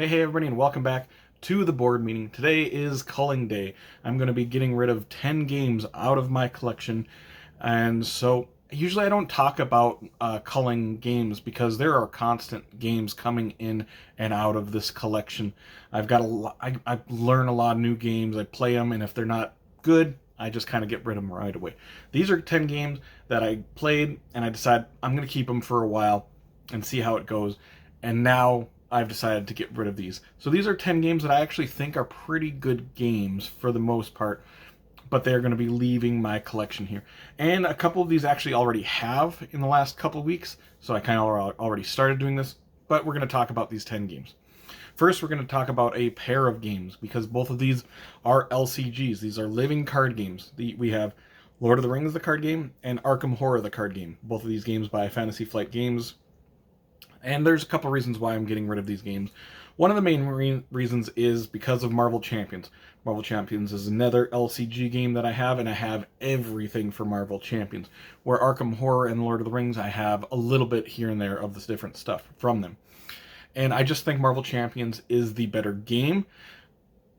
Hey everybody, and welcome back to the board meeting. Today is Culling Day. I'm going to be getting rid of 10 games out of my collection, and so usually I don't talk about culling games because there are constant games coming in and out of this collection. I've got a lot, I learn a lot of new games, I play them, and if they're not good, I just kind of get rid of them right away. These are 10 games that I played, and I decided I'm going to keep them for a while and see how it goes, and now I've decided to get rid of these. So these are 10 games that I actually think are pretty good games for the most part, but they're going to be leaving my collection here. And a couple of these actually already have in the last couple of weeks, so I kind of already started doing this, but we're going to talk about these 10 games. First, we're going to talk about a pair of games, because both of these are LCGs. These are living card games. We have Lord of the Rings, the card game, and Arkham Horror, the card game. Both of these games by Fantasy Flight Games. And there's a couple reasons why I'm getting rid of these games. One of the main reasons is because of Marvel Champions. Marvel Champions is another LCG game that I have, and I have everything for Marvel Champions. Where Arkham Horror and Lord of the Rings, I have a little bit here and there of this different stuff from them. And I just think Marvel Champions is the better game.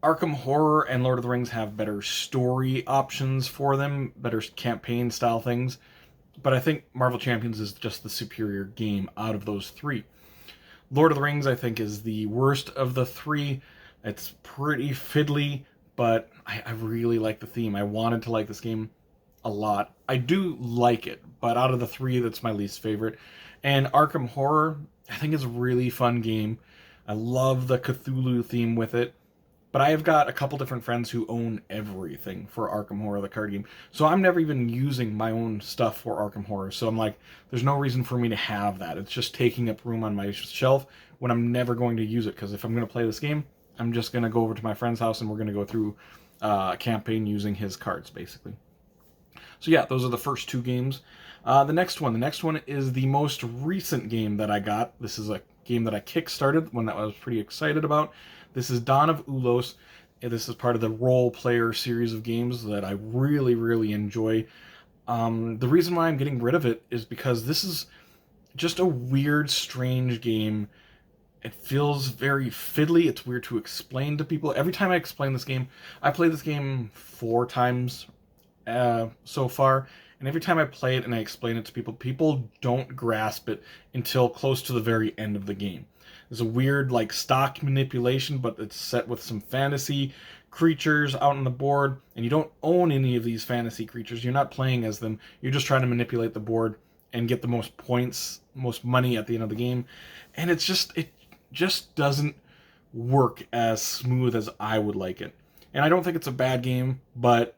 Arkham Horror and Lord of the Rings have better story options for them, better campaign style things. But I think Marvel Champions is just the superior game out of those three. Lord of the Rings, I think, is the worst of the three. It's pretty fiddly, but I really like the theme. I wanted to like this game a lot. I do like it, but out of the three, that's my least favorite. And Arkham Horror, I think, is a really fun game. I love the Cthulhu theme with it. But I have got a couple different friends who own everything for Arkham Horror, the card game. So I'm never even using my own stuff for Arkham Horror. So I'm like, there's no reason for me to have that. It's just taking up room on my shelf when I'm never going to use it. Because if I'm going to play this game, I'm just going to go over to my friend's house and we're going to go through a campaign using his cards, basically. So yeah, those are the first two games. The next one is the most recent game that I got. This is a game that I kickstarted, one that I was pretty excited about. This is Dawn of Ulos. This is part of the role player series of games that I really, really enjoy. The reason why I'm getting rid of it is because this is just a weird, strange game. It feels very fiddly. It's weird to explain to people. Every time I explain this game, I played this game 4 times so far, and every time I play it and I explain it to people, people don't grasp it until close to the very end of the game. There's a weird, like, stock manipulation, but it's set with some fantasy creatures out on the board, and you don't own any of these fantasy creatures. You're not playing as them. You're just trying to manipulate the board and get the most points, most money at the end of the game. And it just doesn't work as smooth as I would like it. And I don't think it's a bad game, but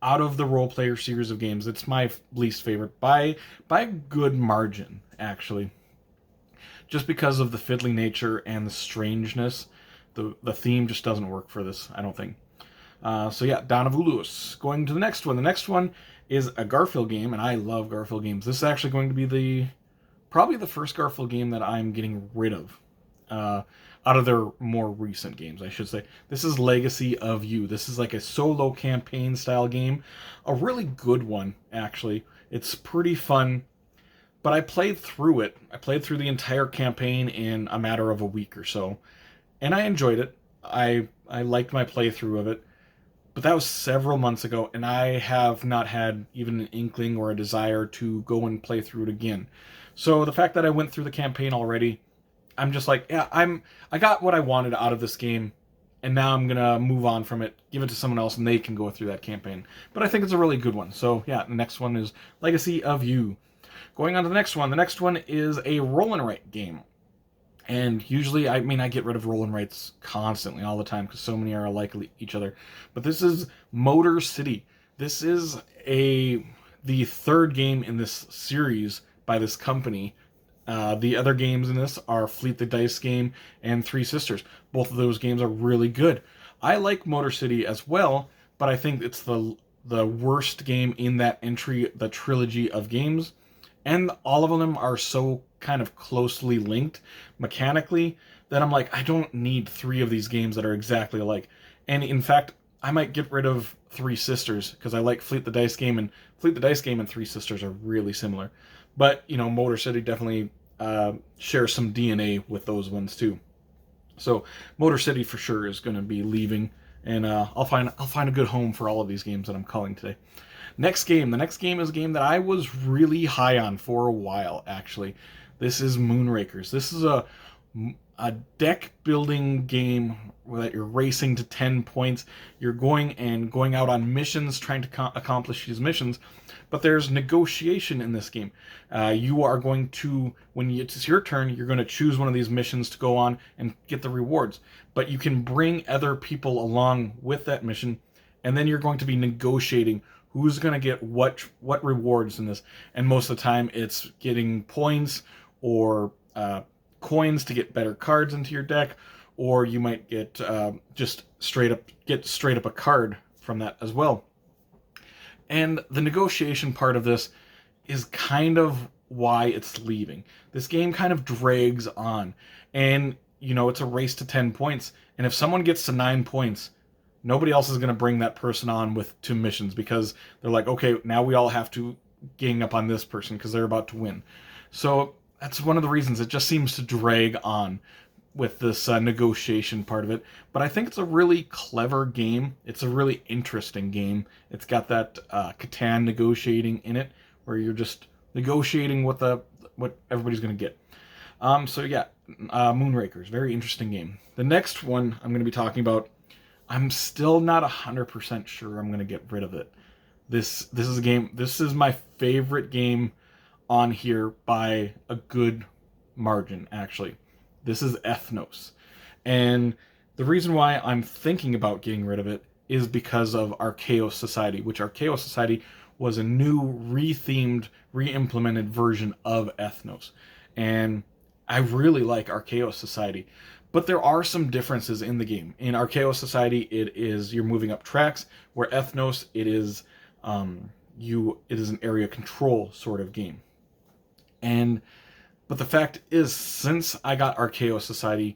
out of the role player series of games, it's my least favorite by a good margin, actually. Just because of the fiddly nature and the strangeness, the theme just doesn't work for this, I don't think. So yeah, Dawn of Ulos. Going to the next one. The next one is a Garfield game, and I love Garfield games. This is actually going to be probably the first Garfield game that I'm getting rid of. Out of their more recent games, I should say. This is Legacy of You. This is like a solo campaign style game. A really good one, actually. It's pretty fun. But I played through it. I played through the entire campaign in a matter of a week or so. And I enjoyed it. I liked my playthrough of it. But that was several months ago, and I have not had even an inkling or a desire to go and play through it again. So the fact that I went through the campaign already, I'm just like, yeah, I got what I wanted out of this game, and now I'm gonna move on from it, give it to someone else, and they can go through that campaign. But I think it's a really good one. So yeah, the next one is Legacy of You. Going on to the next one. The next one is a roll and write game. And usually, I get rid of roll and writes constantly, all the time, because so many are alike each other. But this is Motor City. This is the third game in this series by this company. The other games in this are Fleet the Dice game and Three Sisters. Both of those games are really good. I like Motor City as well, but I think it's the worst game in that entry, the trilogy of games. And all of them are so kind of closely linked mechanically that I'm like, I don't need 3 of these games that are exactly alike. And in fact, I might get rid of Three Sisters because I like Fleet the Dice game, and Three Sisters are really similar. But, Motor City definitely shares some DNA with those ones too. So Motor City for sure is going to be leaving, and I'll find a good home for all of these games that I'm calling today. Next game. The next game is a game that I was really high on for a while, actually. This is Moonrakers. This is a deck building game that you're racing to 10 points. You're going out on missions, trying to accomplish these missions, but there's negotiation in this game. You are going to, when it's your turn, you're going to choose one of these missions to go on and get the rewards. But you can bring other people along with that mission, and then you're going to be negotiating who's going to get what rewards in this. And most of the time, it's getting points or coins to get better cards into your deck, or you might get just straight up a card from that as well. And the negotiation part of this is kind of why it's leaving. This game kind of drags on, and it's a race to 10 points, and if someone gets to 9 points, nobody else is going to bring that person on with 2 missions, because they're like, okay, now we all have to gang up on this person because they're about to win. So that's one of the reasons it just seems to drag on with this negotiation part of it. But I think it's a really clever game. It's a really interesting game. It's got that Catan negotiating in it, where you're just negotiating what everybody's going to get. So yeah, Moonrakers, very interesting game. The next one I'm going to be talking about, I'm still not 100% sure I'm going to get rid of it. This is a game. This is my favorite game on here by a good margin, actually. This is Ethnos. And the reason why I'm thinking about getting rid of it is because of Archaeos Society, which Archaeos Society was a new, re-themed, re-implemented version of Ethnos. And I really like Archaeos Society. But there are some differences in the game. In Archaeos Society, you're moving up tracks, where Ethnos, it is an area control sort of game. But the fact is, since I got Archaeos Society,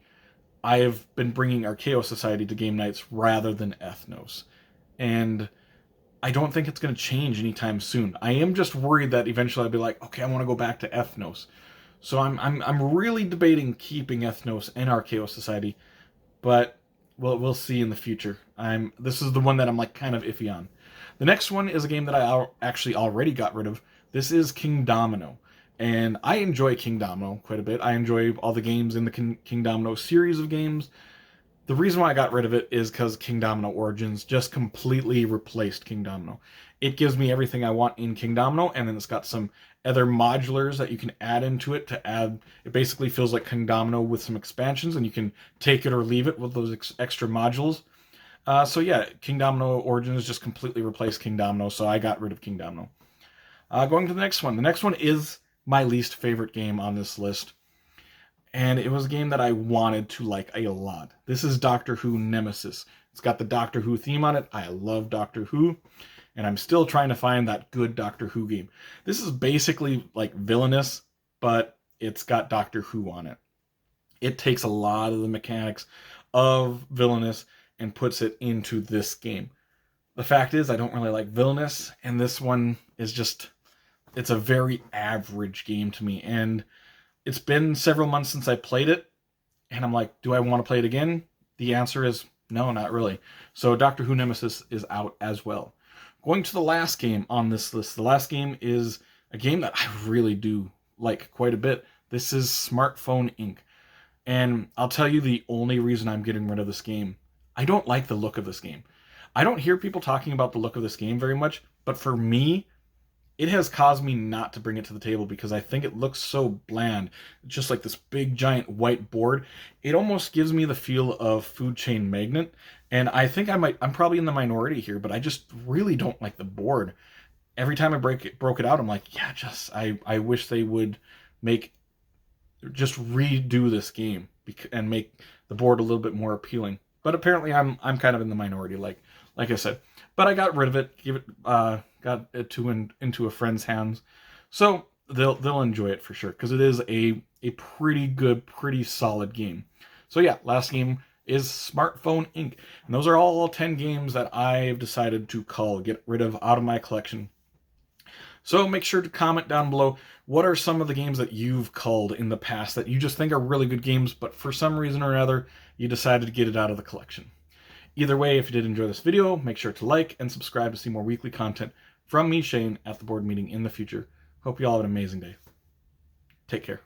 I have been bringing Archaeos Society to game nights rather than Ethnos. And I don't think it's going to change anytime soon. I am just worried that eventually I'll be like, okay, I want to go back to Ethnos. So I'm really debating keeping Ethnos and Archaeos Society, but we'll see in the future. This is the one that I'm like kind of iffy on. The next one is a game that I actually already got rid of. This is Kingdomino. And I enjoy Kingdomino quite a bit. I enjoy all the games in the Kingdomino series of games. The reason why I got rid of it is because Kingdomino Origins just completely replaced Kingdomino. It gives me everything I want in Kingdomino, and then it's got some other modulars that you can add into it to add. It basically feels like Kingdomino with some expansions, and you can take it or leave it with those extra modules. So yeah, Kingdomino Origins just completely replaced Kingdomino, so I got rid of Kingdomino. Going to the next one. The next one is my least favorite game on this list, and it was a game that I wanted to like a lot. This is Doctor Who Nemesis. It's got the Doctor Who theme on it. I love Doctor Who, and I'm still trying to find that good Doctor Who game. This is basically like Villainous, but it's got Doctor Who on it. It takes a lot of the mechanics of Villainous and puts it into this game. The fact is, I don't really like Villainous, and this one is just, it's a very average game to me. And it's been several months since I played it, and I'm like, do I want to play it again? The answer is no, not really. So Doctor Who Nemesis is out as well. Going to the last game on this list. The last game is a game that I really do like quite a bit. This is Smartphone Inc. And I'll tell you the only reason I'm getting rid of this game. I don't like the look of this game. I don't hear people talking about the look of this game very much, but for me, it has caused me not to bring it to the table because I think it looks so bland. Just like this big giant white board. It almost gives me the feel of Food Chain Magnet. And I think I'm probably in the minority here, but I just really don't like the board. Every time I broke it out, I'm like, yeah, I wish they would just redo this game and make the board a little bit more appealing. But apparently I'm kind of in the minority, like I said. But I got rid of it, got it into a friend's hands, so they'll enjoy it for sure because it is a pretty good, pretty solid game. So yeah, last game is Smartphone Inc. And those are all 10 games that I've decided to get rid of out of my collection. So make sure to comment down below, what are some of the games that you've culled in the past that you just think are really good games, but for some reason or another, you decided to get it out of the collection. Either way, if you did enjoy this video, make sure to like and subscribe to see more weekly content from me, Shane, at the board meeting in the future. Hope you all have an amazing day. Take care.